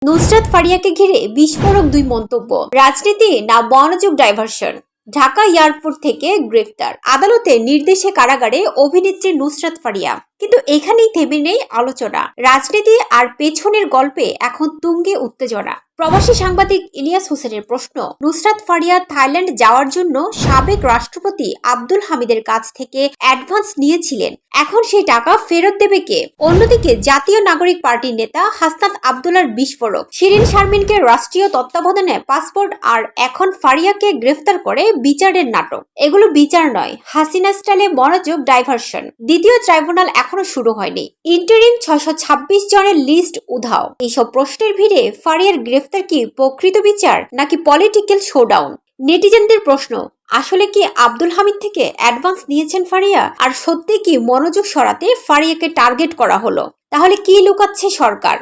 নুসরাত ফারিয়াকে ঘিরে বিস্ফোরক দুই মন্তব্য। রাজনীতি না মনোযোগ ডাইভার্সন। ঢাকা এয়ারপোর্ট থেকে গ্রেফতার, আদালতে নির্দেশে কারাগারে অভিনেত্রী নুসরাত ফারিয়া। কিন্তু এখানেই থেমে নেই আলোচনা। রাজনীতি আর পেছনের গল্পে এখন তুঙ্গে উত্তেজনা। প্রবাসী সাংবাদিক ইলিয়াস হোসেনের প্রশ্ন, নুসরাত ফারিয়া থাইল্যান্ড যাওয়ার জন্য সাবেক রাষ্ট্রপতি আব্দুল হামিদের কাছ থেকে অ্যাডভান্স নিয়েছিলেন, এখন সেই টাকা ফেরত দেবে কে? অন্যদিকে জাতীয় নাগরিক পার্টির নেতা হাসনাত আব্দুল্লাহর বিস্ফোরক, শিরিন শারমিনকে রাষ্ট্রীয় তত্ত্বাবধানে পাসপোর্ট আর এখন ফারিয়াকে গ্রেফতার করে বিচারের নাটক। এগুলো বিচার নয়, হাসিনা স্টাইলে মনোযোগ ডাইভার্সন। দ্বিতীয় ট্রাইব্যুনাল এখনো শুরু হয়নি। ইন্টারিম 626 জনের লিস্ট উধাও। এইসব প্রশ্নের ভিড়ে ফারিয়ার গ্রেফতার কি প্রকৃত বিচার নাকি পলিটিক্যাল শোডাউন? নেটিজেনদের প্রশ্ন, আসলে কি আব্দুল হামিদ থেকে অ্যাডভান্স নিয়েছেন ফারিয়া? আর সত্যি কি মনোযোগ সরাতে ফারিয়াকে টার্গেট করা হলো? তাহলে কি লুকাচ্ছে সরকার?